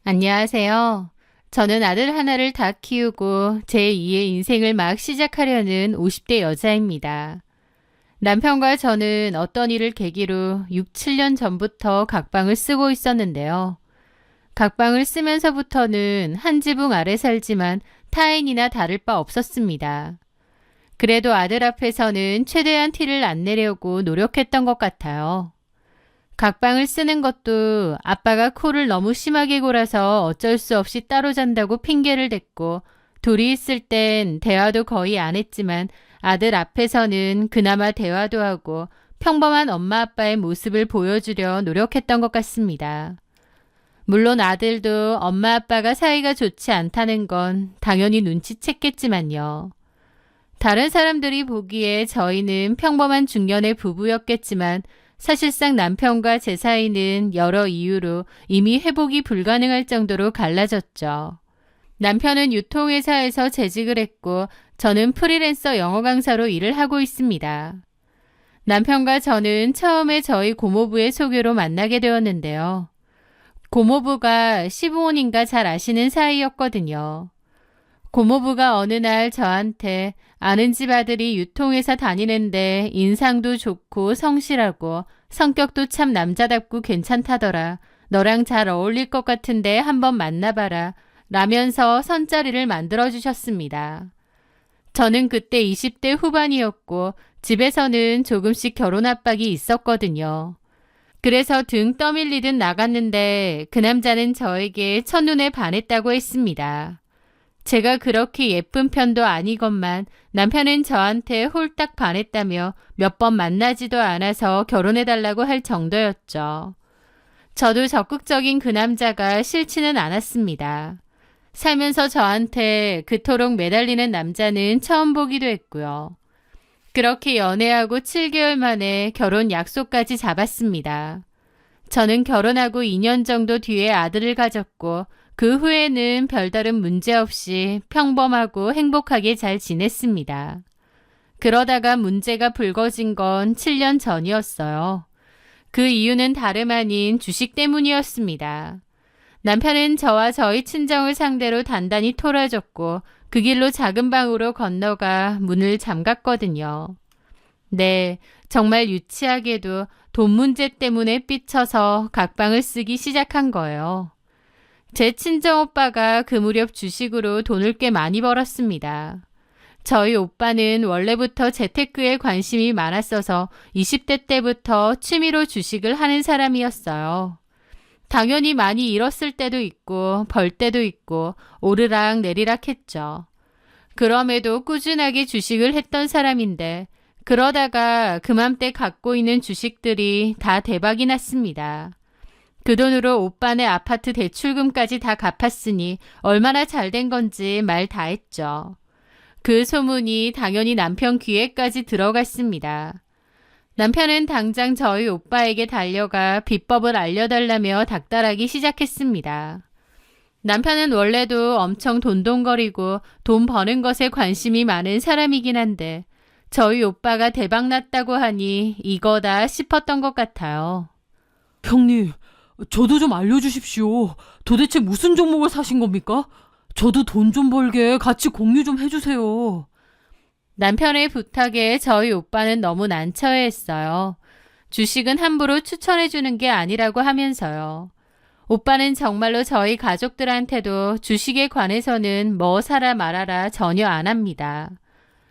안녕하세요. 저는 아들 하나를 다 키우고 제2의 인생을 막 시작하려는 50대 여자입니다. 남편과 저는 어떤 일을 계기로 6, 7년 전부터 각방을 쓰고 있었는데요. 각방을 쓰면서부터는 한 지붕 아래 살지만 타인이나 다를 바 없었습니다. 그래도 아들 앞에서는 최대한 티를 안 내려고 노력했던 것 같아요. 각방을 쓰는 것도 아빠가 코를 너무 심하게 골아서 어쩔 수 없이 따로 잔다고 핑계를 댔고, 둘이 있을 땐 대화도 거의 안 했지만 아들 앞에서는 그나마 대화도 하고 평범한 엄마 아빠의 모습을 보여주려 노력했던 것 같습니다. 물론 아들도 엄마 아빠가 사이가 좋지 않다는 건 당연히 눈치챘겠지만요. 다른 사람들이 보기에 저희는 평범한 중년의 부부였겠지만 사실상 남편과 제 사이는 여러 이유로 이미 회복이 불가능할 정도로 갈라졌죠. 남편은 유통회사에서 재직을 했고 저는 프리랜서 영어 강사로 일을 하고 있습니다. 남편과 저는 처음에 저희 고모부의 소개로 만나게 되었는데요. 고모부가 시부모님과 잘 아시는 사이였거든요. 고모부가 어느 날 저한테 아는 집 아들이 유통회사 다니는데 인상도 좋고 성실하고 성격도 참 남자답고 괜찮다더라. 너랑 잘 어울릴 것 같은데 한번 만나봐라. 라면서 선자리를 만들어주셨습니다. 저는 그때 20대 후반이었고 집에서는 조금씩 결혼 압박이 있었거든요. 그래서 등 떠밀리듯 나갔는데 그 남자는 저에게 첫눈에 반했다고 했습니다. 제가 그렇게 예쁜 편도 아니건만 남편은 저한테 홀딱 반했다며 몇 번 만나지도 않아서 결혼해달라고 할 정도였죠. 저도 적극적인 그 남자가 싫지는 않았습니다. 살면서 저한테 그토록 매달리는 남자는 처음 보기도 했고요. 그렇게 연애하고 7개월 만에 결혼 약속까지 잡았습니다. 저는 결혼하고 2년 정도 뒤에 아들을 가졌고 그 후에는 별다른 문제 없이 평범하고 행복하게 잘 지냈습니다. 그러다가 문제가 불거진 건 7년 전이었어요. 그 이유는 다름 아닌 주식 때문이었습니다. 남편은 저와 저희 친정을 상대로 단단히 토라졌고 그 길로 작은 방으로 건너가 문을 잠갔거든요. 네, 정말 유치하게도 돈 문제 때문에 삐쳐서 각방을 쓰기 시작한 거예요. 제 친정오빠가 그 무렵 주식으로 돈을 꽤 많이 벌었습니다. 저희 오빠는 원래부터 재테크에 관심이 많았어서 20대 때부터 취미로 주식을 하는 사람이었어요. 당연히 많이 잃었을 때도 있고 벌 때도 있고 오르락 내리락 했죠. 그럼에도 꾸준하게 주식을 했던 사람인데 그러다가 그맘때 갖고 있는 주식들이 다 대박이 났습니다. 그 돈으로 오빠네 아파트 대출금까지 다 갚았으니 얼마나 잘된 건지 말 다 했죠. 그 소문이 당연히 남편 귀에까지 들어갔습니다. 남편은 당장 저희 오빠에게 달려가 비법을 알려달라며 닥달하기 시작했습니다. 남편은 원래도 엄청 돈돈거리고 돈 버는 것에 관심이 많은 사람이긴 한데 저희 오빠가 대박났다고 하니 이거다 싶었던 것 같아요. 형님, 저도 좀 알려주십시오. 도대체 무슨 종목을 사신 겁니까? 저도 돈 좀 벌게 같이 공유 좀 해주세요. 남편의 부탁에 저희 오빠는 너무 난처해했어요. 주식은 함부로 추천해주는 게 아니라고 하면서요. 오빠는 정말로 저희 가족들한테도 주식에 관해서는 뭐 사라 말아라 전혀 안 합니다.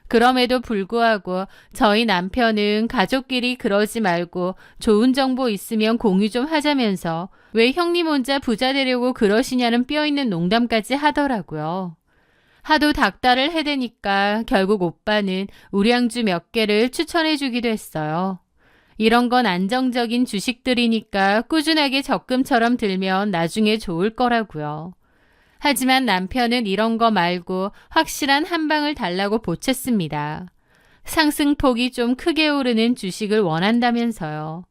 그럼에도 불구하고 저희 남편은 가족끼리 그러지 말고 좋은 정보 있으면 공유 좀 하자면서 왜 형님 혼자 부자 되려고 그러시냐는 뼈있는 농담까지 하더라고요. 하도 닥달을 해대니까 결국 오빠는 우량주 몇 개를 추천해 주기도 했어요. 이런 건 안정적인 주식들이니까 꾸준하게 적금처럼 들면 나중에 좋을 거라고요. 하지만 남편은 이런 거 말고 확실한 한 방을 달라고 보챘습니다. 상승폭이 좀 크게 오르는 주식을 원한다면서요.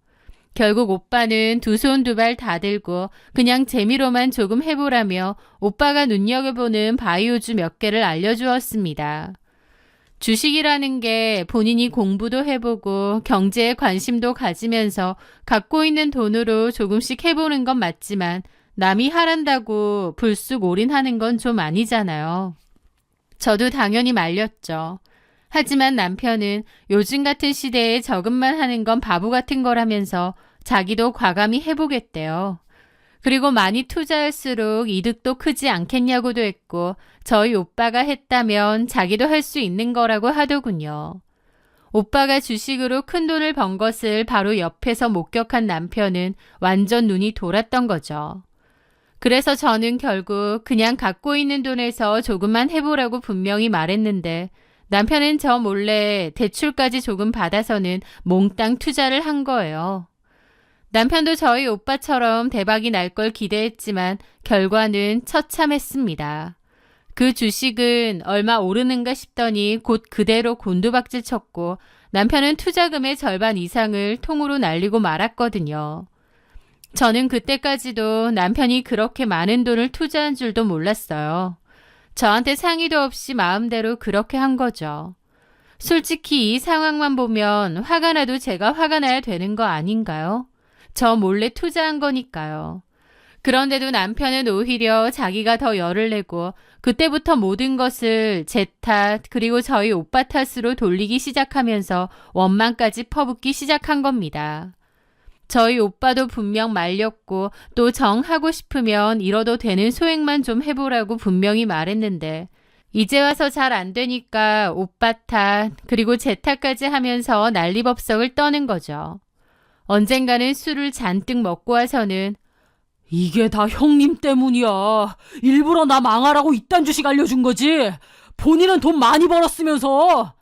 결국 오빠는 두 손 두 발 다 들고 그냥 재미로만 조금 해보라며 오빠가 눈여겨보는 바이오주 몇 개를 알려주었습니다. 주식이라는 게 본인이 공부도 해보고 경제에 관심도 가지면서 갖고 있는 돈으로 조금씩 해보는 건 맞지만 남이 하란다고 불쑥 올인하는 건 좀 아니잖아요. 저도 당연히 말렸죠. 하지만 남편은 요즘 같은 시대에 저금만 하는 건 바보 같은 거라면서 자기도 과감히 해보겠대요. 그리고 많이 투자할수록 이득도 크지 않겠냐고도 했고 저희 오빠가 했다면 자기도 할 수 있는 거라고 하더군요. 오빠가 주식으로 큰 돈을 번 것을 바로 옆에서 목격한 남편은 완전 눈이 돌았던 거죠. 그래서 저는 결국 그냥 갖고 있는 돈에서 조금만 해보라고 분명히 말했는데 남편은 저 몰래 대출까지 조금 받아서는 몽땅 투자를 한 거예요. 남편도 저희 오빠처럼 대박이 날 걸 기대했지만 결과는 처참했습니다. 그 주식은 얼마 오르는가 싶더니 곧 그대로 곤두박질 쳤고 남편은 투자금의 절반 이상을 통으로 날리고 말았거든요. 저는 그때까지도 남편이 그렇게 많은 돈을 투자한 줄도 몰랐어요. 저한테 상의도 없이 마음대로 그렇게 한 거죠. 솔직히 이 상황만 보면 화가 나도 제가 화가 나야 되는 거 아닌가요? 저 몰래 투자한 거니까요. 그런데도 남편은 오히려 자기가 더 열을 내고 그때부터 모든 것을 제 탓 그리고 저희 오빠 탓으로 돌리기 시작하면서 원망까지 퍼붓기 시작한 겁니다. 저희 오빠도 분명 말렸고 또 정하고 싶으면 이뤄도 되는 소액만 좀 해보라고 분명히 말했는데 이제 와서 잘 안 되니까 오빠 탓 그리고 제 탓까지 하면서 난리법석을 떠는 거죠. 언젠가는 술을 잔뜩 먹고 와서는 이게 다 형님 때문이야. 일부러 나 망하라고 이딴 주식 알려준 거지. 본인은 돈 많이 벌었으면서.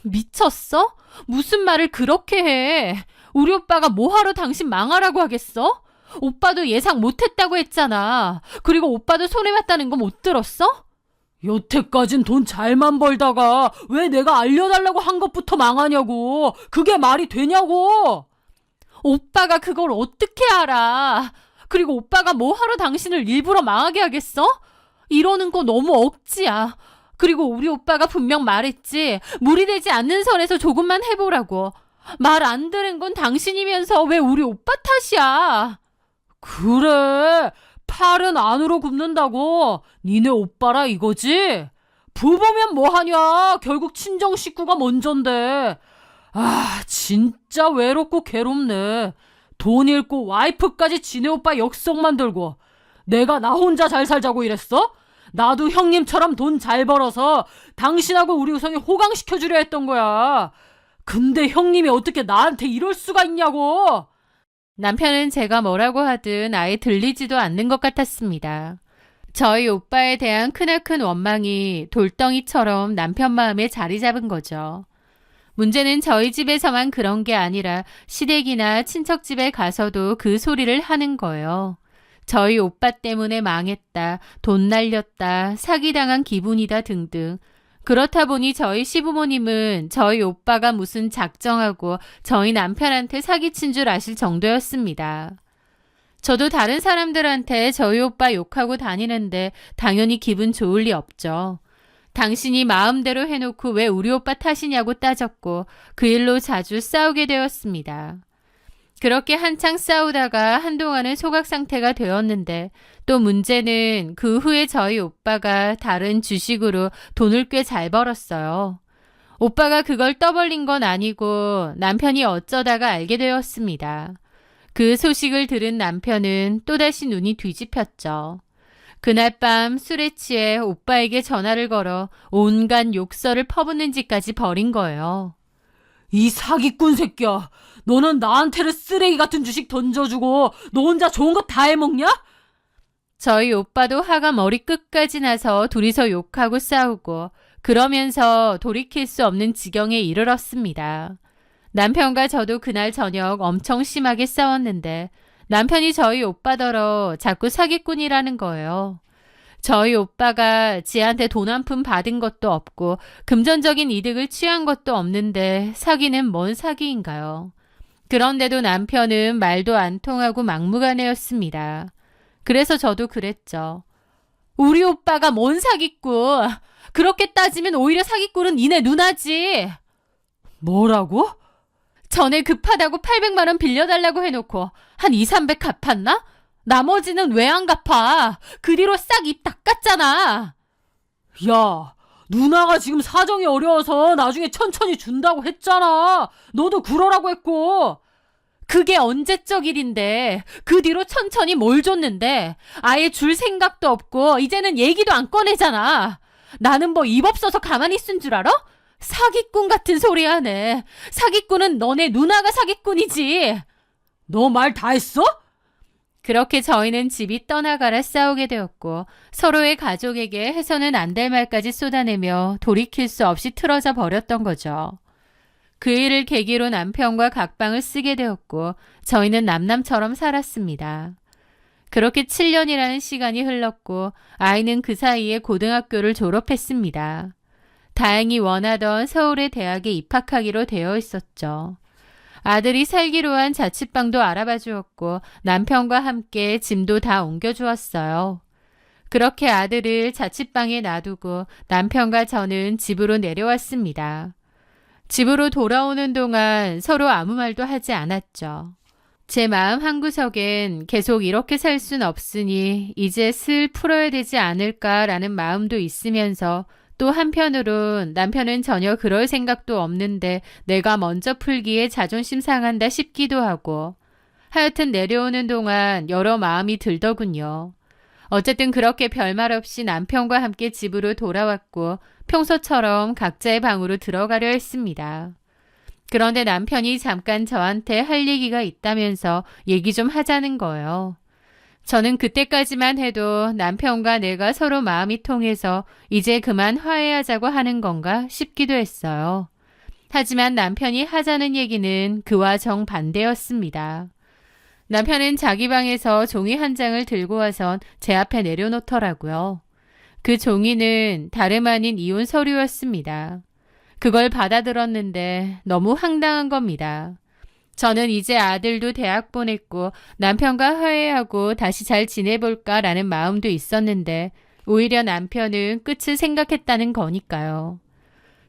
미쳤어? 무슨 말을 그렇게 해? 우리 오빠가 뭐하러 당신 망하라고 하겠어? 오빠도 예상 못했다고 했잖아. 그리고 오빠도 손해봤다는 거 못 들었어? 여태까진 돈 잘만 벌다가 왜 내가 알려달라고 한 것부터 망하냐고. 그게 말이 되냐고. 오빠가 그걸 어떻게 알아? 그리고 오빠가 뭐하러 당신을 일부러 망하게 하겠어? 이러는 거 너무 억지야. 그리고 우리 오빠가 분명 말했지. 무리되지 않는 선에서 조금만 해보라고. 말 안 들은 건 당신이면서 왜 우리 오빠 탓이야? 그래. 팔은 안으로 굽는다고. 니네 오빠라 이거지? 부부면 뭐하냐. 결국 친정 식구가 먼저인데. 아, 진짜 외롭고 괴롭네. 돈 잃고 와이프까지 지네 오빠 역성 만들고. 내가 나 혼자 잘 살자고 이랬어? 나도 형님처럼 돈 잘 벌어서 당신하고 우리 우성이 호강시켜주려 했던 거야. 근데 형님이 어떻게 나한테 이럴 수가 있냐고. 남편은 제가 뭐라고 하든 아예 들리지도 않는 것 같았습니다. 저희 오빠에 대한 크나큰 원망이 돌덩이처럼 남편 마음에 자리 잡은 거죠. 문제는 저희 집에서만 그런 게 아니라 시댁이나 친척집에 가서도 그 소리를 하는 거예요. 저희 오빠 때문에 망했다, 돈 날렸다, 사기당한 기분이다 등등. 그렇다 보니 저희 시부모님은 저희 오빠가 무슨 작정하고 저희 남편한테 사기친 줄 아실 정도였습니다. 저도 다른 사람들한테 저희 오빠 욕하고 다니는데 당연히 기분 좋을 리 없죠. 당신이 마음대로 해놓고 왜 우리 오빠 탓이냐고 따졌고 그 일로 자주 싸우게 되었습니다. 그렇게 한창 싸우다가 한동안은 소각 상태가 되었는데 또 문제는 그 후에 저희 오빠가 다른 주식으로 돈을 꽤 잘 벌었어요. 오빠가 그걸 떠벌린 건 아니고 남편이 어쩌다가 알게 되었습니다. 그 소식을 들은 남편은 또다시 눈이 뒤집혔죠. 그날 밤 술에 취해 오빠에게 전화를 걸어 온갖 욕설을 퍼붓는 짓까지 벌인 거예요. 이 사기꾼 새끼야. 너는 나한테는 쓰레기 같은 주식 던져주고 너 혼자 좋은 거 다 해먹냐? 저희 오빠도 화가 머리끝까지 나서 둘이서 욕하고 싸우고 그러면서 돌이킬 수 없는 지경에 이르렀습니다. 남편과 저도 그날 저녁 엄청 심하게 싸웠는데 남편이 저희 오빠더러 자꾸 사기꾼이라는 거예요. 저희 오빠가 지한테 돈 한 푼 받은 것도 없고 금전적인 이득을 취한 것도 없는데 사기는 뭔 사기인가요? 그런데도 남편은 말도 안 통하고 막무가내였습니다. 그래서 저도 그랬죠. 우리 오빠가 뭔 사기꾼? 그렇게 따지면 오히려 사기꾼은 니네 누나지. 뭐라고? 전에 급하다고 800만 원 빌려달라고 해놓고 한 2, 300 갚았나? 나머지는 왜 안 갚아? 그 뒤로 싹 입 닦았잖아. 야, 누나가 지금 사정이 어려워서 나중에 천천히 준다고 했잖아. 너도 그러라고 했고. 그게 언제적 일인데 그 뒤로 천천히 뭘 줬는데 아예 줄 생각도 없고 이제는 얘기도 안 꺼내잖아. 나는 뭐 입 없어서 가만히 있은 줄 알아? 사기꾼 같은 소리 하네. 사기꾼은 너네 누나가 사기꾼이지. 너 말 다 했어? 그렇게 저희는 집이 떠나가라 싸우게 되었고 서로의 가족에게 해서는 안 될 말까지 쏟아내며 돌이킬 수 없이 틀어져 버렸던 거죠. 그 일을 계기로 남편과 각방을 쓰게 되었고 저희는 남남처럼 살았습니다. 그렇게 7년이라는 시간이 흘렀고 아이는 그 사이에 고등학교를 졸업했습니다. 다행히 원하던 서울의 대학에 입학하기로 되어 있었죠. 아들이 살기로 한 자취방도 알아봐 주었고 남편과 함께 짐도 다 옮겨주었어요. 그렇게 아들을 자취방에 놔두고 남편과 저는 집으로 내려왔습니다. 집으로 돌아오는 동안 서로 아무 말도 하지 않았죠. 제 마음 한구석엔 계속 이렇게 살 순 없으니 이제 슬 풀어야 되지 않을까라는 마음도 있으면서 또 한편으론 남편은 전혀 그럴 생각도 없는데 내가 먼저 풀기에 자존심 상한다 싶기도 하고 하여튼 내려오는 동안 여러 마음이 들더군요. 어쨌든 그렇게 별말 없이 남편과 함께 집으로 돌아왔고 평소처럼 각자의 방으로 들어가려 했습니다. 그런데 남편이 잠깐 저한테 할 얘기가 있다면서 얘기 좀 하자는 거예요. 저는 그때까지만 해도 남편과 내가 서로 마음이 통해서 이제 그만 화해하자고 하는 건가 싶기도 했어요. 하지만 남편이 하자는 얘기는 그와 정반대였습니다. 남편은 자기 방에서 종이 한 장을 들고 와선 제 앞에 내려놓더라고요. 그 종이는 다름 아닌 이혼 서류였습니다. 그걸 받아들었는데 너무 황당한 겁니다. 저는 이제 아들도 대학 보냈고 남편과 화해하고 다시 잘 지내볼까라는 마음도 있었는데 오히려 남편은 끝을 생각했다는 거니까요.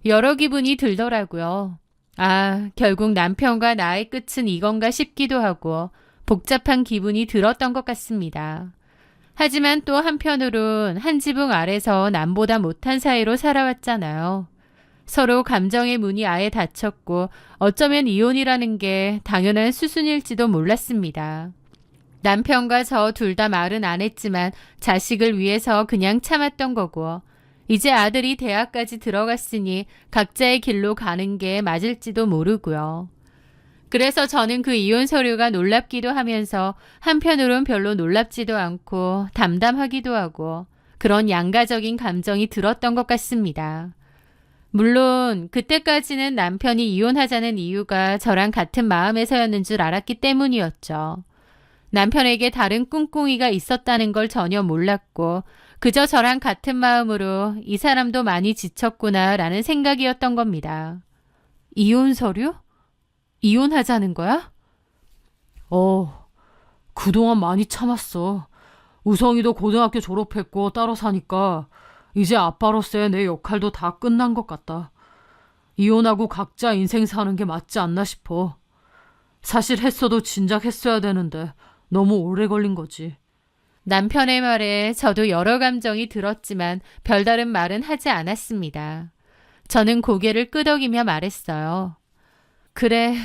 여러 기분이 들더라고요. 아, 결국 남편과 나의 끝은 이건가 싶기도 하고 복잡한 기분이 들었던 것 같습니다. 하지만 또 한편으론 한 지붕 아래서 남보다 못한 사이로 살아왔잖아요. 서로 감정의 문이 아예 닫혔고 어쩌면 이혼이라는 게 당연한 수순일지도 몰랐습니다. 남편과 저 둘 다 말은 안 했지만 자식을 위해서 그냥 참았던 거고 이제 아들이 대학까지 들어갔으니 각자의 길로 가는 게 맞을지도 모르고요. 그래서 저는 그 이혼 서류가 놀랍기도 하면서 한편으론 별로 놀랍지도 않고 담담하기도 하고 그런 양가적인 감정이 들었던 것 같습니다. 물론 그때까지는 남편이 이혼하자는 이유가 저랑 같은 마음에서였는 줄 알았기 때문이었죠. 남편에게 다른 꿍꿍이가 있었다는 걸 전혀 몰랐고 그저 저랑 같은 마음으로 이 사람도 많이 지쳤구나라는 생각이었던 겁니다. 이혼 서류? 이혼하자는 거야? 그동안 많이 참았어. 우성이도 고등학교 졸업했고 따로 사니까 이제 아빠로서의 내 역할도 다 끝난 것 같다. 이혼하고 각자 인생 사는 게 맞지 않나 싶어. 사실 했어도 진작 했어야 되는데 너무 오래 걸린 거지. 남편의 말에 저도 여러 감정이 들었지만 별다른 말은 하지 않았습니다. 저는 고개를 끄덕이며 말했어요. 그래,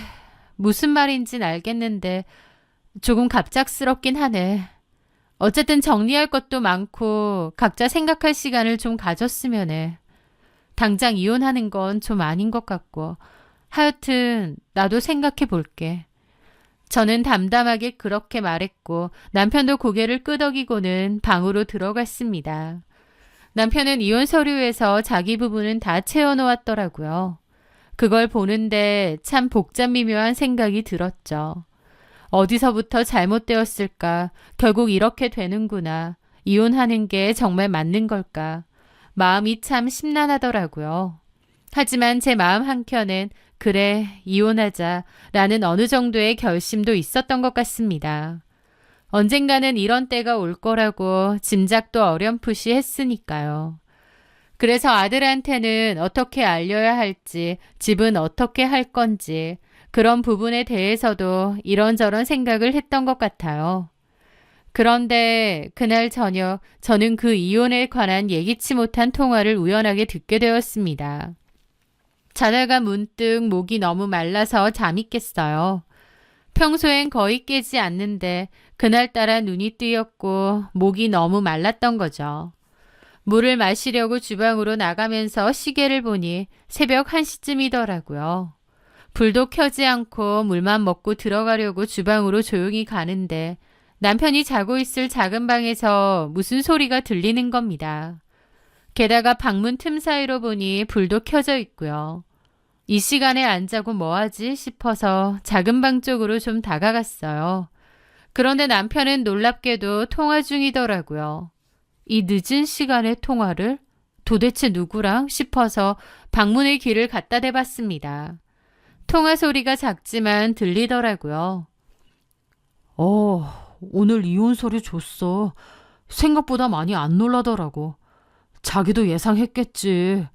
무슨 말인진 알겠는데 조금 갑작스럽긴 하네. 어쨌든 정리할 것도 많고 각자 생각할 시간을 좀 가졌으면 해. 당장 이혼하는 건 좀 아닌 것 같고 하여튼 나도 생각해 볼게. 저는 담담하게 그렇게 말했고 남편도 고개를 끄덕이고는 방으로 들어갔습니다. 남편은 이혼 서류에서 자기 부분은 다 채워놓았더라고요. 그걸 보는데 참 복잡미묘한 생각이 들었죠. 어디서부터 잘못되었을까? 결국 이렇게 되는구나. 이혼하는 게 정말 맞는 걸까? 마음이 참 심란하더라고요. 하지만 제 마음 한켠엔 그래, 이혼하자 라는 어느 정도의 결심도 있었던 것 같습니다. 언젠가는 이런 때가 올 거라고 짐작도 어렴풋이 했으니까요. 그래서 아들한테는 어떻게 알려야 할지, 집은 어떻게 할 건지, 그런 부분에 대해서도 이런저런 생각을 했던 것 같아요. 그런데 그날 저녁 저는 그 이혼에 관한 예기치 못한 통화를 우연하게 듣게 되었습니다. 자다가 문득 목이 너무 말라서 잠이 깼어요. 평소엔 거의 깨지 않는데 그날따라 눈이 뜨였고 목이 너무 말랐던 거죠. 물을 마시려고 주방으로 나가면서 시계를 보니 새벽 1시쯤이더라고요. 불도 켜지 않고 물만 먹고 들어가려고 주방으로 조용히 가는데 남편이 자고 있을 작은 방에서 무슨 소리가 들리는 겁니다. 게다가 방문 틈 사이로 보니 불도 켜져 있고요. 이 시간에 안 자고 뭐하지 싶어서 작은 방 쪽으로 좀 다가갔어요. 그런데 남편은 놀랍게도 통화 중이더라고요. 이 늦은 시간에 통화를? 도대체 누구랑? 싶어서 방문의 귀를 갖다 대봤습니다. 통화 소리가 작지만 들리더라고요. 오늘 이혼 소리 줬어. 생각보다 많이 안 놀라더라고. 자기도 예상했겠지.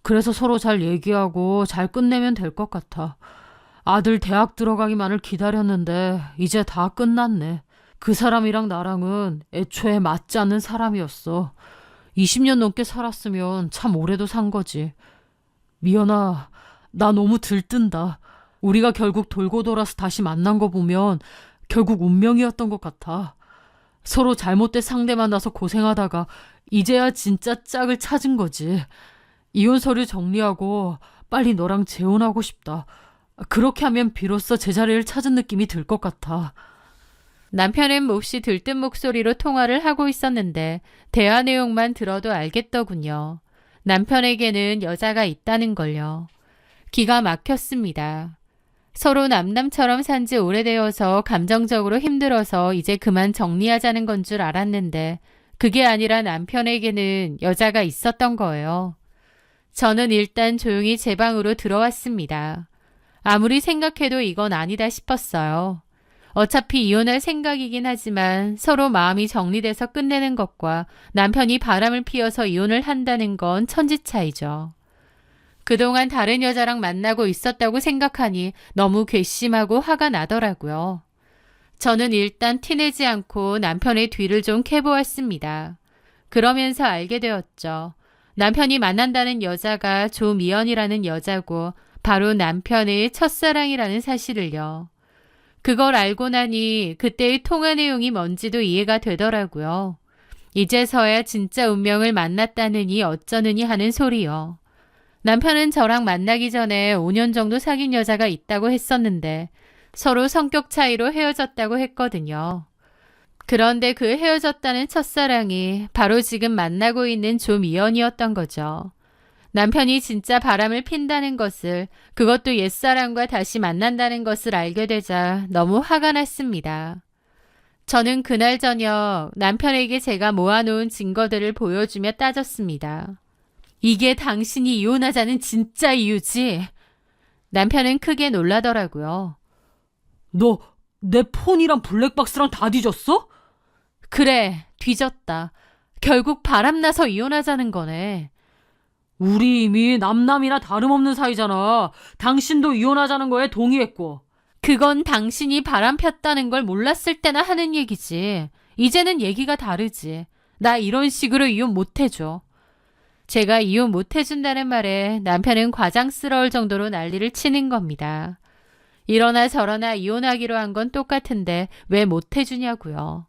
그래서 서로 잘 얘기하고 잘 끝내면 될 것 같아. 아들 대학 들어가기만을 기다렸는데 이제 다 끝났네. 그 사람이랑 나랑은 애초에 맞지 않는 사람이었어. 20년 넘게 살았으면 참 오래도 산 거지. 미연아, 나 너무 들뜬다. 우리가 결국 돌고 돌아서 다시 만난 거 보면 결국 운명이었던 것 같아. 서로 잘못된 상대 만나서 고생하다가 이제야 진짜 짝을 찾은 거지. 이혼 서류 정리하고 빨리 너랑 재혼하고 싶다. 그렇게 하면 비로소 제자리를 찾은 느낌이 들 것 같아. 남편은 몹시 들뜬 목소리로 통화를 하고 있었는데 대화 내용만 들어도 알겠더군요. 남편에게는 여자가 있다는 걸요. 기가 막혔습니다. 서로 남남처럼 산 지 오래되어서 감정적으로 힘들어서 이제 그만 정리하자는 건 줄 알았는데 그게 아니라 남편에게는 여자가 있었던 거예요. 저는 일단 조용히 제 방으로 들어왔습니다. 아무리 생각해도 이건 아니다 싶었어요. 어차피 이혼할 생각이긴 하지만 서로 마음이 정리돼서 끝내는 것과 남편이 바람을 피워서 이혼을 한다는 건 천지 차이죠. 그동안 다른 여자랑 만나고 있었다고 생각하니 너무 괘씸하고 화가 나더라고요. 저는 일단 티내지 않고 남편의 뒤를 좀 캐보았습니다. 그러면서 알게 되었죠. 남편이 만난다는 여자가 조미연이라는 여자고 바로 남편의 첫사랑이라는 사실을요. 그걸 알고 나니 그때의 통화 내용이 뭔지도 이해가 되더라고요. 이제서야 진짜 운명을 만났다느니 어쩌느니 하는 소리요. 남편은 저랑 만나기 전에 5년 정도 사귄 여자가 있다고 했었는데 서로 성격 차이로 헤어졌다고 했거든요. 그런데 그 헤어졌다는 첫사랑이 바로 지금 만나고 있는 조미연이었던 거죠. 남편이 진짜 바람을 핀다는 것을, 그것도 옛사람과 다시 만난다는 것을 알게 되자 너무 화가 났습니다. 저는 그날 저녁 남편에게 제가 모아놓은 증거들을 보여주며 따졌습니다. 이게 당신이 이혼하자는 진짜 이유지? 남편은 크게 놀라더라고요. 너 내 폰이랑 블랙박스랑 다 뒤졌어? 그래, 뒤졌다. 결국 바람나서 이혼하자는 거네. 우리 이미 남남이나 다름없는 사이잖아. 당신도 이혼하자는 거에 동의했고. 그건 당신이 바람 폈다는 걸 몰랐을 때나 하는 얘기지. 이제는 얘기가 다르지. 나 이런 식으로 이혼 못 해줘. 제가 이혼 못 해준다는 말에 남편은 과장스러울 정도로 난리를 치는 겁니다. 이러나 저러나 이혼하기로 한 건 똑같은데 왜 못 해주냐고요.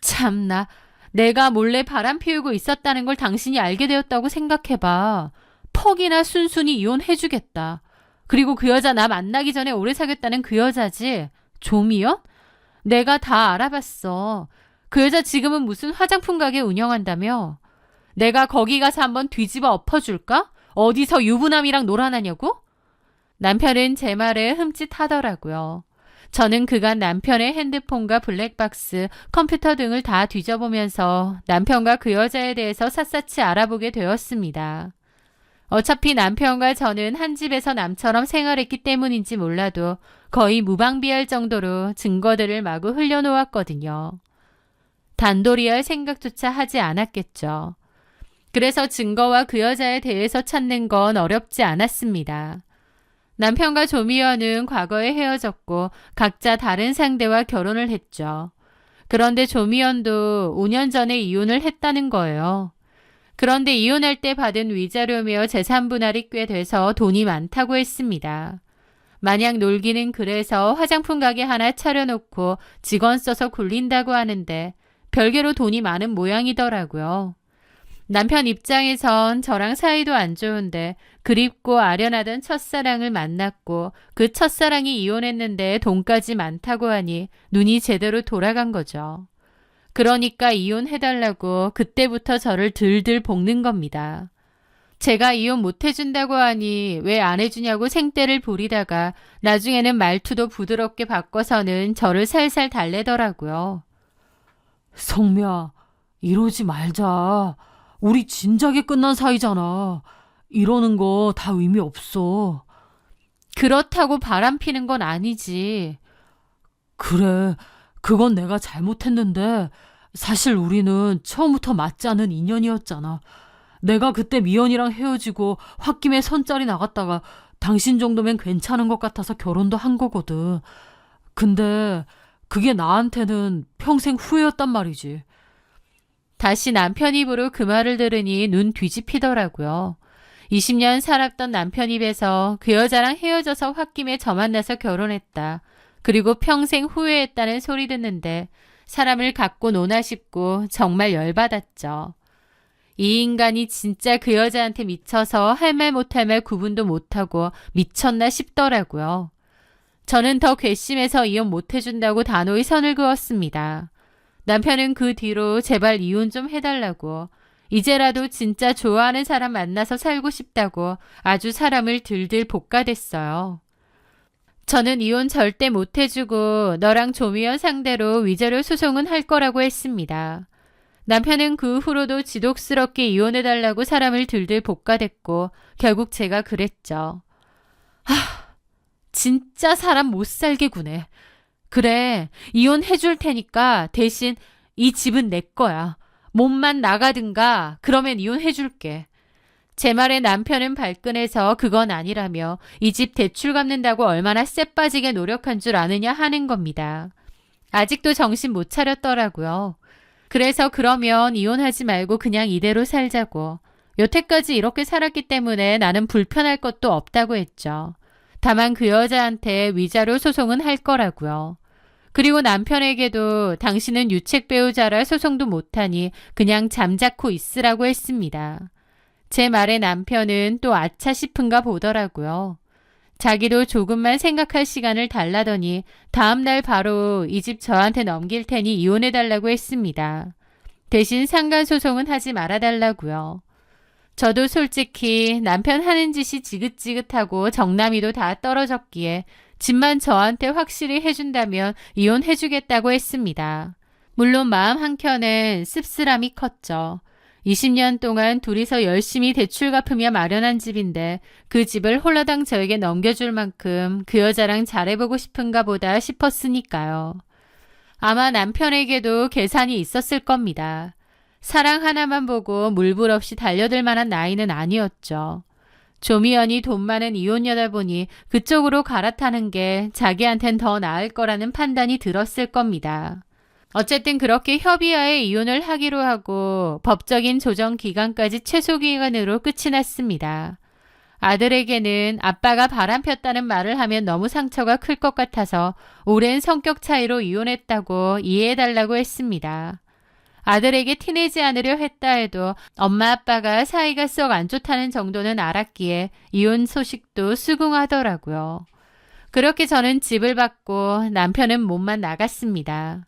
참나, 내가 몰래 바람 피우고 있었다는 걸 당신이 알게 되었다고 생각해봐. 퍽이나 순순히 이혼해주겠다. 그리고 그 여자 나 만나기 전에 오래 사귀었다는 그 여자지? 조미연? 내가 다 알아봤어. 그 여자 지금은 무슨 화장품 가게 운영한다며? 내가 거기 가서 한번 뒤집어 엎어줄까? 어디서 유부남이랑 놀아나냐고? 남편은 제 말에 흠칫하더라고요. 저는 그간 남편의 핸드폰과 블랙박스, 컴퓨터 등을 다 뒤져보면서 남편과 그 여자에 대해서 샅샅이 알아보게 되었습니다. 어차피 남편과 저는 한 집에서 남처럼 생활했기 때문인지 몰라도 거의 무방비할 정도로 증거들을 마구 흘려놓았거든요. 단돌이 할 생각조차 하지 않았겠죠. 그래서 증거와 그 여자에 대해서 찾는 건 어렵지 않았습니다. 남편과 조미연은 과거에 헤어졌고 각자 다른 상대와 결혼을 했죠. 그런데 조미연도 5년 전에 이혼을 했다는 거예요. 그런데 이혼할 때 받은 위자료며 재산 분할이 꽤 돼서 돈이 많다고 했습니다. 마냥 놀기는 그래서 화장품 가게 하나 차려놓고 직원 써서 굴린다고 하는데 별개로 돈이 많은 모양이더라고요. 남편 입장에선 저랑 사이도 안 좋은데 그립고 아련하던 첫사랑을 만났고 그 첫사랑이 이혼했는데 돈까지 많다고 하니 눈이 제대로 돌아간 거죠. 그러니까 이혼해달라고 그때부터 저를 들들 볶는 겁니다. 제가 이혼 못 해준다고 하니 왜 안 해주냐고 생떼를 부리다가 나중에는 말투도 부드럽게 바꿔서는 저를 살살 달래더라고요. 성미야, 이러지 말자. 우리 진작에 끝난 사이잖아. 이러는 거 다 의미 없어. 그렇다고 바람 피는 건 아니지. 그래, 그건 내가 잘못했는데 사실 우리는 처음부터 맞지 않은 인연이었잖아. 내가 그때 미연이랑 헤어지고 홧김에 선짜리 나갔다가 당신 정도면 괜찮은 것 같아서 결혼도 한 거거든. 근데 그게 나한테는 평생 후회였단 말이지. 다시 남편 입으로 그 말을 들으니 눈 뒤집히더라고요. 20년 살았던 남편 입에서 그 여자랑 헤어져서 홧김에 저 만나서 결혼했다. 그리고 평생 후회했다는 소리 듣는데 사람을 갖고 노나 싶고 정말 열받았죠. 이 인간이 진짜 그 여자한테 미쳐서 할 말 못할 말 구분도 못하고 미쳤나 싶더라고요. 저는 더 괘씸해서 이혼 못해준다고 단호히 선을 그었습니다. 남편은 그 뒤로 제발 이혼 좀 해달라고 이제라도 진짜 좋아하는 사람 만나서 살고 싶다고 아주 사람을 들들 볶아댔어요. 저는 이혼 절대 못해주고 너랑 조미연 상대로 위자료 소송은 할 거라고 했습니다. 남편은 그 후로도 지독스럽게 이혼해달라고 사람을 들들 볶아댔고 결국 제가 그랬죠. 진짜 사람 못 살게 구네. 그래, 이혼해줄 테니까 대신 이 집은 내 거야. 몸만 나가든가 그러면 이혼해줄게. 제 말에 남편은 발끈해서 그건 아니라며 이 집 대출 갚는다고 얼마나 쎄빠지게 노력한 줄 아느냐 하는 겁니다. 아직도 정신 못 차렸더라고요. 그래서 그러면 이혼하지 말고 그냥 이대로 살자고. 여태까지 이렇게 살았기 때문에 나는 불편할 것도 없다고 했죠. 다만 그 여자한테 위자료 소송은 할 거라고요. 그리고 남편에게도 당신은 유책 배우자라 소송도 못하니 그냥 잠자코 있으라고 했습니다. 제 말에 남편은 또 아차 싶은가 보더라고요. 자기도 조금만 생각할 시간을 달라더니 다음날 바로 이 집 저한테 넘길 테니 이혼해달라고 했습니다. 대신 상간소송은 하지 말아달라고요. 저도 솔직히 남편 하는 짓이 지긋지긋하고 정남이도 다 떨어졌기에 집만 저한테 확실히 해준다면 이혼해주겠다고 했습니다. 물론 마음 한켠엔 씁쓸함이 컸죠. 20년 동안 둘이서 열심히 대출 갚으며 마련한 집인데 그 집을 홀라당 저에게 넘겨줄 만큼 그 여자랑 잘해보고 싶은가 보다 싶었으니까요. 아마 남편에게도 계산이 있었을 겁니다. 사랑 하나만 보고 물불 없이 달려들 만한 나이는 아니었죠. 조미연이 돈 많은 이혼 여자 보니 그쪽으로 갈아타는 게 자기한텐 더 나을 거라는 판단이 들었을 겁니다. 어쨌든 그렇게 협의하에 이혼을 하기로 하고 법적인 조정 기간까지 최소 기간으로 끝이 났습니다. 아들에게는 아빠가 바람폈다는 말을 하면 너무 상처가 클 것 같아서 오랜 성격 차이로 이혼했다고 이해해달라고 했습니다. 아들에게 티내지 않으려 했다 해도 엄마 아빠가 사이가 썩 안 좋다는 정도는 알았기에 이혼 소식도 수긍하더라고요. 그렇게 저는 집을 받고 남편은 몸만 나갔습니다.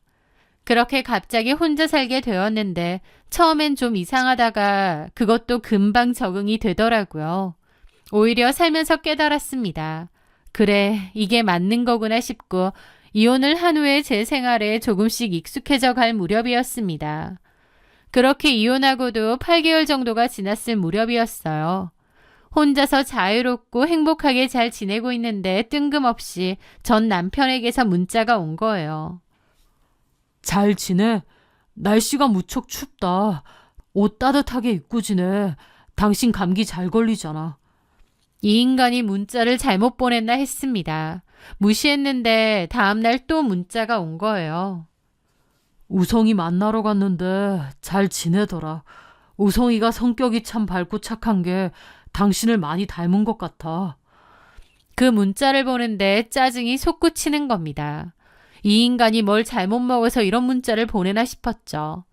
그렇게 갑자기 혼자 살게 되었는데 처음엔 좀 이상하다가 그것도 금방 적응이 되더라고요. 오히려 살면서 깨달았습니다. 그래, 이게 맞는 거구나 싶고 이혼을 한 후에 제 생활에 조금씩 익숙해져 갈 무렵이었습니다. 그렇게 이혼하고도 8개월 정도가 지났을 무렵이었어요. 혼자서 자유롭고 행복하게 잘 지내고 있는데 뜬금없이 전 남편에게서 문자가 온 거예요. 잘 지내? 날씨가 무척 춥다. 옷 따뜻하게 입고 지내. 당신 감기 잘 걸리잖아. 이 인간이 문자를 잘못 보냈나 했습니다. 무시했는데 다음날 또 문자가 온 거예요. 우성이 만나러 갔는데 잘 지내더라. 우성이가 성격이 참 밝고 착한 게 당신을 많이 닮은 것 같아. 그 문자를 보는데 짜증이 솟구치는 겁니다. 이 인간이 뭘 잘못 먹어서 이런 문자를 보내나 싶었죠.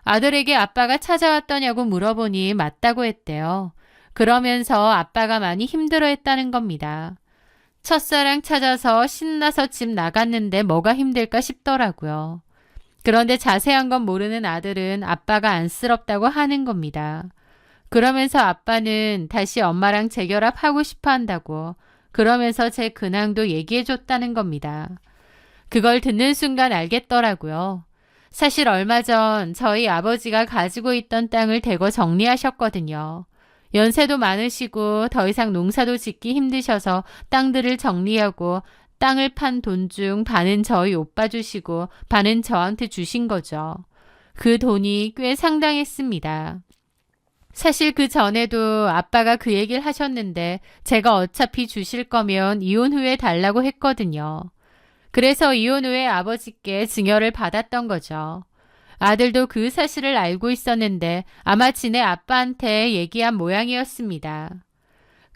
아들에게 아빠가 찾아왔더냐고 물어보니 맞다고 했대요. 그러면서 아빠가 많이 힘들어했다는 겁니다. 첫사랑 찾아서 신나서 집 나갔는데 뭐가 힘들까 싶더라고요. 그런데 자세한 건 모르는 아들은 아빠가 안쓰럽다고 하는 겁니다. 그러면서 아빠는 다시 엄마랑 재결합하고 싶어 한다고, 그러면서 제 근황도 얘기해 줬다는 겁니다. 그걸 듣는 순간 알겠더라고요. 사실 얼마 전 저희 아버지가 가지고 있던 땅을 대거 정리하셨거든요. 연세도 많으시고 더 이상 농사도 짓기 힘드셔서 땅들을 정리하고 땅을 판 돈 중 반은 저희 오빠 주시고 반은 저한테 주신 거죠. 그 돈이 꽤 상당했습니다. 사실 그 전에도 아빠가 그 얘기를 하셨는데 제가 어차피 주실 거면 이혼 후에 달라고 했거든요. 그래서 이혼 후에 아버지께 증여를 받았던 거죠. 아들도 그 사실을 알고 있었는데 아마 지네 아빠한테 얘기한 모양이었습니다.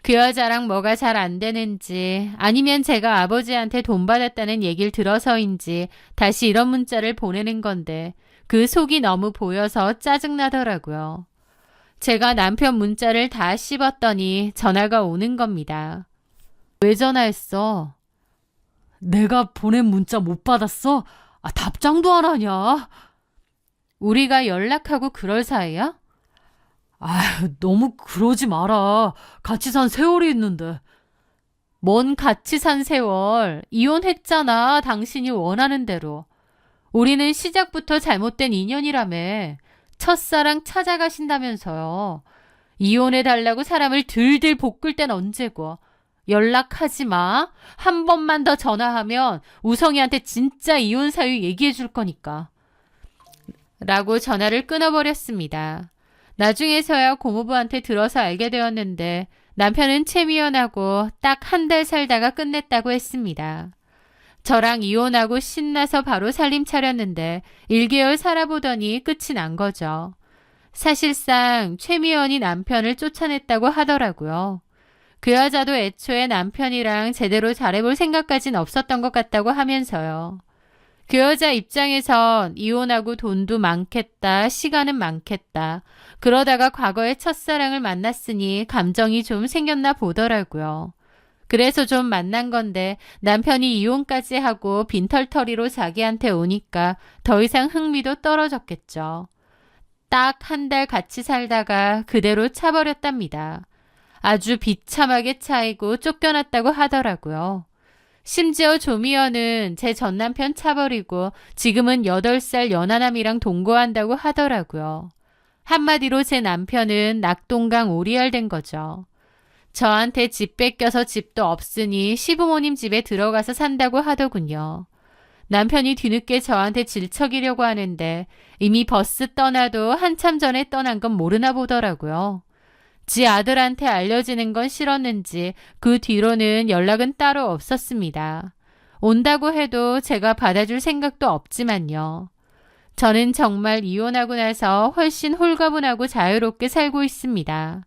그 여자랑 뭐가 잘 안 되는지 아니면 제가 아버지한테 돈 받았다는 얘기를 들어서인지 다시 이런 문자를 보내는 건데 그 속이 너무 보여서 짜증나더라고요. 제가 남편 문자를 다 씹었더니 전화가 오는 겁니다. 왜 전화했어? 내가 보낸 문자 못 받았어? 답장도 안 하냐? 우리가 연락하고 그럴 사이야? 너무 그러지 마라. 같이 산 세월이 있는데. 뭔 같이 산 세월. 이혼했잖아. 당신이 원하는 대로. 우리는 시작부터 잘못된 인연이라며. 첫사랑 찾아가신다면서요. 이혼해달라고 사람을 들들 볶을 땐 언제고. 연락하지 마. 한 번만 더 전화하면 우성이한테 진짜 이혼 사유 얘기해 줄 거니까. 라고 전화를 끊어버렸습니다. 나중에서야 고모부한테 들어서 알게 되었는데 남편은 최미연하고 딱 한 달 살다가 끝냈다고 했습니다. 저랑 이혼하고 신나서 바로 살림 차렸는데 1개월 살아보더니 끝이 난 거죠. 사실상 최미연이 남편을 쫓아냈다고 하더라고요. 그 여자도 애초에 남편이랑 제대로 잘해볼 생각까진 없었던 것 같다고 하면서요. 그 여자 입장에선 이혼하고 돈도 많겠다, 시간은 많겠다. 그러다가 과거에 첫사랑을 만났으니 감정이 좀 생겼나 보더라고요. 그래서 좀 만난 건데 남편이 이혼까지 하고 빈털터리로 자기한테 오니까 더 이상 흥미도 떨어졌겠죠. 딱 한 달 같이 살다가 그대로 차버렸답니다. 아주 비참하게 차이고 쫓겨났다고 하더라고요. 심지어 조미연은 제 전남편 차버리고 지금은 8살 연하남이랑 동거한다고 하더라고요. 한마디로 제 남편은 낙동강 오리알 된 거죠. 저한테 집 뺏겨서 집도 없으니 시부모님 집에 들어가서 산다고 하더군요. 남편이 뒤늦게 저한테 질척이려고 하는데 이미 버스 떠나도 한참 전에 떠난 건 모르나 보더라고요. 지 아들한테 알려지는 건 싫었는지 그 뒤로는 연락은 따로 없었습니다. 온다고 해도 제가 받아줄 생각도 없지만요. 저는 정말 이혼하고 나서 훨씬 홀가분하고 자유롭게 살고 있습니다.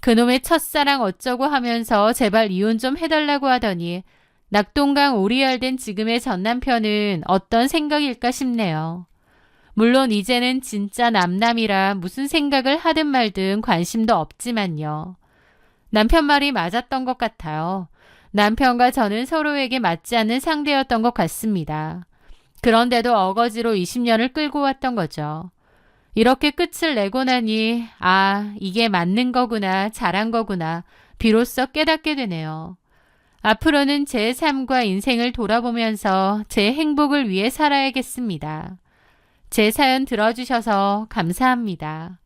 그놈의 첫사랑 어쩌고 하면서 제발 이혼 좀 해달라고 하더니 낙동강 오리알 된 지금의 전남편은 어떤 생각일까 싶네요. 물론 이제는 진짜 남남이라 무슨 생각을 하든 말든 관심도 없지만요. 남편 말이 맞았던 것 같아요. 남편과 저는 서로에게 맞지 않는 상대였던 것 같습니다. 그런데도 어거지로 20년을 끌고 왔던 거죠. 이렇게 끝을 내고 나니 이게 맞는 거구나, 잘한 거구나 비로소 깨닫게 되네요. 앞으로는 제 삶과 인생을 돌아보면서 제 행복을 위해 살아야겠습니다. 제 사연 들어주셔서 감사합니다.